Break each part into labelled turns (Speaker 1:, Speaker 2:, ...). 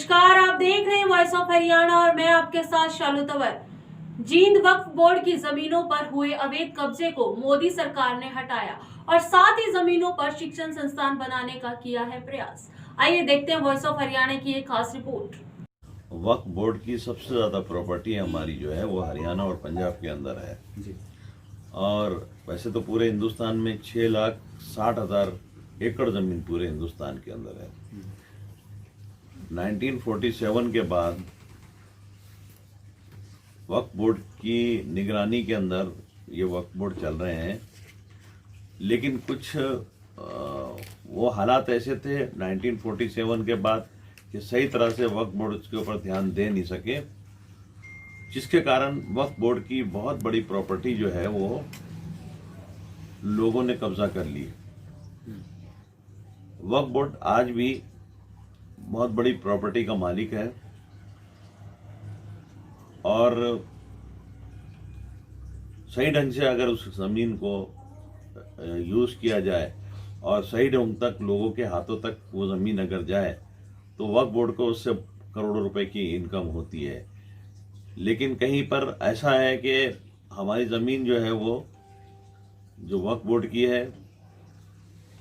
Speaker 1: नमस्कार, आप देख रहे हैं वॉइस ऑफ हरियाणा और मैं आपके साथ शालू तंवर। जींद वक्फ बोर्ड की जमीनों पर हुए अवैध कब्जे को मोदी सरकार ने हटाया और साथ ही जमीनों पर शिक्षण संस्थान बनाने का किया है प्रयास। आइए देखते हैं वॉइस ऑफ हरियाणा की एक खास रिपोर्ट।
Speaker 2: वक्फ बोर्ड की सबसे ज़्यादा प्रॉपर्टी हमारी जो है वो हरियाणा और पंजाब के अंदर है जी। और वैसे तो पूरे हिंदुस्तान में 6,60,000 एकड़ ज़मीन पूरे हिंदुस्तान के अंदर है। 1947 के बाद वक्फ बोर्ड की निगरानी के अंदर ये वक्फ बोर्ड चल रहे हैं, लेकिन कुछ वो हालात ऐसे थे 1947 के बाद कि सही तरह से वक्फ बोर्ड उसके ऊपर ध्यान दे नहीं सके, जिसके कारण वक्फ बोर्ड की बहुत बड़ी प्रॉपर्टी जो है वो लोगों ने कब्जा कर ली। वक्फ बोर्ड आज भी बहुत बड़ी प्रॉपर्टी का मालिक है और सही ढंग से अगर उस जमीन को यूज किया जाए और सही ढंग तक लोगों के हाथों तक वो जमीन अगर जाए तो वक्फ बोर्ड को उससे करोड़ों रुपए की इनकम होती है। लेकिन कहीं पर ऐसा है कि हमारी ज़मीन जो है वो जो वक्फ बोर्ड की है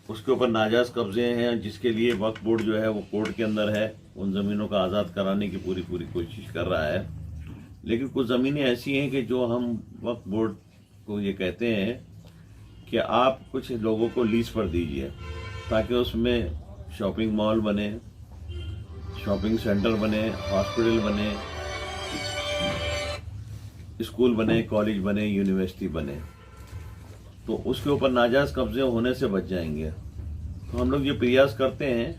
Speaker 2: उसके ऊपर नाजायज़ कब्जे हैं, जिसके लिए वक्फ बोर्ड जो है वो कोर्ट के अंदर है, उन ज़मीनों का आज़ाद कराने की पूरी कोशिश कर रहा है। लेकिन कुछ ज़मीनें ऐसी हैं कि जो हम वक्फ बोर्ड को ये कहते हैं कि आप कुछ लोगों को लीज पर दीजिए ताकि उसमें शॉपिंग मॉल बने, शॉपिंग सेंटर बने, हॉस्पिटल बने, स्कूल बने, कॉलेज बने, यूनिवर्सिटी बने, तो उसके ऊपर नाजायज़ कब्जे होने से बच जाएंगे। तो हम लोग ये प्रयास करते हैं।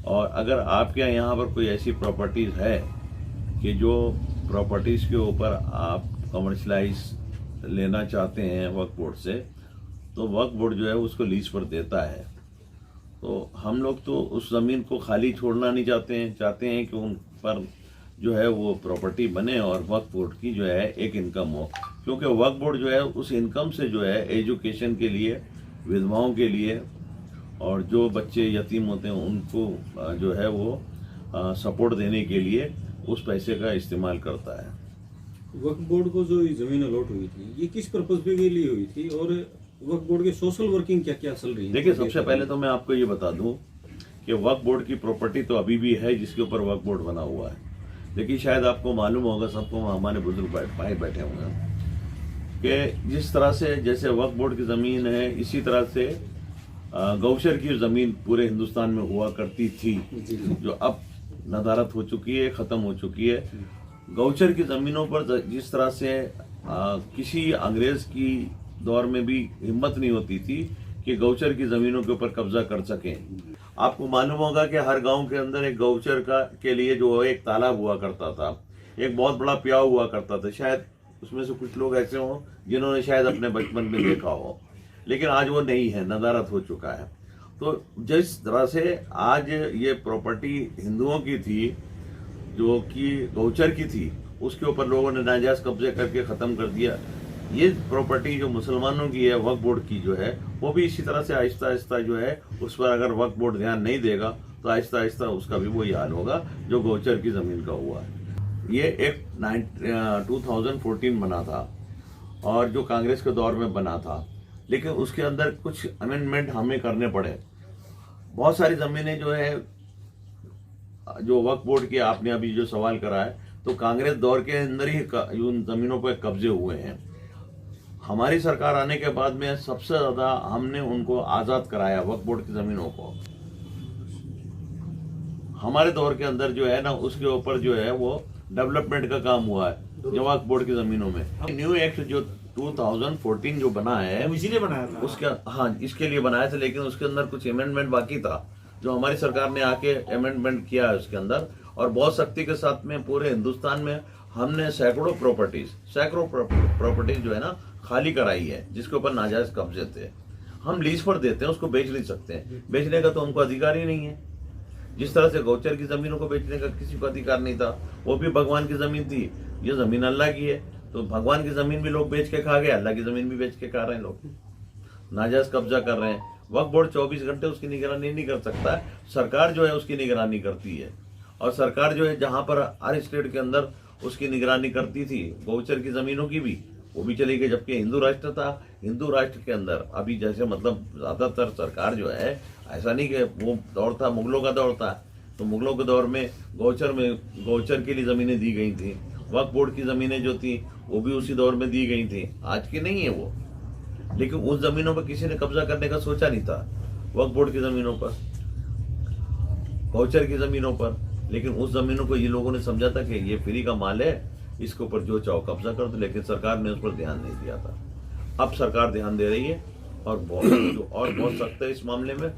Speaker 2: और अगर आपके यहाँ पर कोई ऐसी प्रॉपर्टीज़ है कि जो प्रॉपर्टीज़ के ऊपर आप कमर्शलाइज लेना चाहते हैं वक्फ बोर्ड से, तो वक्फ बोर्ड जो है उसको लीज पर देता है। तो हम लोग तो उस ज़मीन को खाली छोड़ना नहीं चाहते हैं कि उन पर जो है वो प्रॉपर्टी बने और वक्फ बोर्ड की जो है एक इनकम हो, क्योंकि वक्फ बोर्ड जो है उस इनकम से जो है एजुकेशन के लिए, विधवाओं के लिए और जो बच्चे यतीम होते हैं उनको जो है वो सपोर्ट देने के लिए उस पैसे का इस्तेमाल करता है।
Speaker 3: वक्फ बोर्ड को जो ज़मीन अलॉट हुई थी ये किस पर्पज के लिए हुई थी और वक्फ बोर्ड के सोशल वर्किंग क्या क्या चल रही है?
Speaker 2: देखिए, सबसे पहले तो मैं आपको ये बता दूं कि वक्फ बोर्ड की प्रॉपर्टी तो अभी भी है जिसके ऊपर वक्फ बोर्ड बना हुआ है। लेकिन शायद आपको मालूम होगा, सबको, हमारे बुजुर्ग भाई बैठे हुए हैं, कि जिस तरह से जैसे वक्फ बोर्ड की ज़मीन है इसी तरह से गौचर की ज़मीन पूरे हिंदुस्तान में हुआ करती थी, जो अब नदारत हो चुकी है, ख़त्म हो चुकी है। गौचर की ज़मीनों पर जिस तरह से किसी अंग्रेज़ की दौर में भी हिम्मत नहीं होती थी कि गौचर की ज़मीनों के ऊपर कब्जा कर सकें। आपको मालूम होगा कि हर गांव के अंदर एक गौचर के लिए जो एक तालाब हुआ करता था, एक बहुत बड़ा प्याऊ हुआ करता था। शायद उसमें से कुछ लोग ऐसे हों जिन्होंने शायद अपने बचपन में देखा हो, लेकिन आज वो नहीं है, नदारत हो चुका है। तो जिस तरह से आज ये प्रॉपर्टी हिंदुओं की थी जो कि गौचर की थी, उसके ऊपर लोगों ने नाजायज़ कब्जे करके ख़त्म कर दिया। ये प्रॉपर्टी जो मुसलमानों की है वक्फ बोर्ड की जो है वो भी इसी तरह से आहिस्ता आहिस्ता जो है उस पर अगर वक्फ बोर्ड ध्यान नहीं देगा तो आहिस्ता आहिस्ता उसका भी वही हाल होगा जो गौचर की ज़मीन का हुआ है। ये एक 2014 बना था और जो कांग्रेस के दौर में बना था, लेकिन उसके अंदर कुछ अमेंडमेंट हमें करने पड़े। बहुत सारी ज़मीनें जो है जो वक्फ बोर्ड की आपने अभी जो सवाल करा है, तो कांग्रेस दौर के अंदर ही उन ज़मीनों पर कब्जे हुए हैं। हमारी सरकार आने के बाद में सबसे ज़्यादा हमने उनको आज़ाद कराया वक्फ बोर्ड की ज़मीनों को। हमारे दौर के अंदर जो है ना उसके ऊपर जो है वो डेवलपमेंट का काम हुआ है जो वक्फ बोर्ड की ज़मीनों में। न्यू एक्ट जो 2014 जो बना है
Speaker 3: इसीलिए बनाया था
Speaker 2: उसका, हाँ, इसके लिए बनाया था, लेकिन उसके अंदर कुछ अमेंडमेंट बाकी था जो हमारी सरकार ने आके अमेंडमेंट किया है उसके अंदर, और बहुत सख्ती के साथ में पूरे हिंदुस्तान में हमने सैकड़ों प्रॉपर्टीज जो है ना खाली कराई है जिसके ऊपर नाजायज कब्जे थे। हम लीज पर देते हैं, उसको बेच नहीं सकते हैं, बेचने का तो हमको अधिकार ही नहीं है। जिस तरह से गौचर की ज़मीनों को बेचने का किसी को अधिकार नहीं था, वो भी भगवान की ज़मीन थी, ये ज़मीन अल्लाह की है, तो भगवान की ज़मीन भी लोग बेच के खा गए, अल्लाह की ज़मीन भी बेच के खा रहे हैं, लोग नाजायज कब्जा कर रहे हैं। वक्फ बोर्ड 24 घंटे उसकी निगरानी नहीं कर सकता, सरकार जो है उसकी निगरानी करती है। और सरकार जो है जहां पर हर स्टेट के अंदर उसकी निगरानी करती थी, गौचर की जमीनों की भी, वो भी चली गई। जबकि हिंदू राष्ट्र था, हिंदू राष्ट्र के अंदर अभी जैसे मतलब ज्यादातर सरकार जो है, ऐसा नहीं कि वो दौर था, मुगलों का दौर था, तो मुगलों के दौर में गौचर के लिए जमीनें दी गई थी। वक्फ बोर्ड की जमीनें जो थी वो भी उसी दौर में दी गई थी, आज की नहीं है वो। लेकिन उस जमीनों पर किसी ने कब्जा करने का सोचा नहीं था, वक्फ बोर्ड की जमीनों पर, गौचर की जमीनों पर। लेकिन उस जमीनों को ये लोगों ने समझा था कि ये फ्री का माल है, इसके ऊपर जो चाहो कब्जा कर दो। लेकिन सरकार ने उस पर ध्यान नहीं दिया था। अब सरकार ध्यान दे रही है और बहुत सख्त है इस मामले में।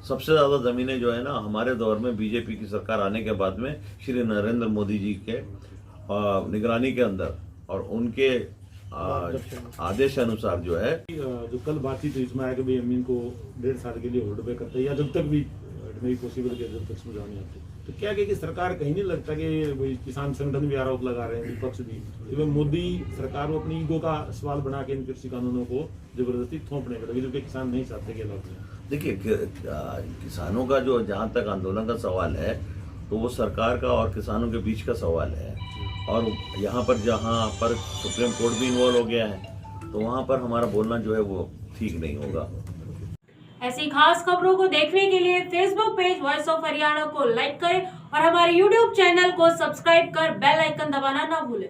Speaker 2: सबसे ज्यादा जमीनें जो है ना, हमारे दौर में बीजेपी की सरकार आने के बाद में श्री नरेंद्र मोदी जी के निगरानी के अंदर और उनके आदेश अनुसार जो है,
Speaker 4: जो कल बातचीत हुई इसमें आया कि भाई अमीन को 1.5 साल के लिए होल्ड पे करते हैं, या जब तक भी नहीं पॉसिबल है, जब तक समझा नहीं आती। तो क्या कि सरकार कहीं नहीं लगता कि भाई किसान संगठन भी आरोप लगा रहे हैं, विपक्ष भी, कि मोदी सरकार को अपनी ईगो का सवाल बना के इन कृषि कानूनों को जबरदस्ती थोपने का, जो कि किसान नहीं चाहते कि लौट।
Speaker 2: देखिए किसानों का जो जहाँ तक आंदोलन का सवाल है, तो वो सरकार का और किसानों के बीच का सवाल है। और यहाँ पर जहाँ पर सुप्रीम कोर्ट भी इन्वॉल्व हो गया है, तो वहाँ पर हमारा बोलना जो है वो ठीक नहीं होगा।
Speaker 1: ऐसी खास खबरों को देखने के लिए Facebook page voice of Haryana को लाइक करें और हमारे यूट्यूब चैनल को सब्सक्राइब कर बेल आइकन दबाना ना भूलें।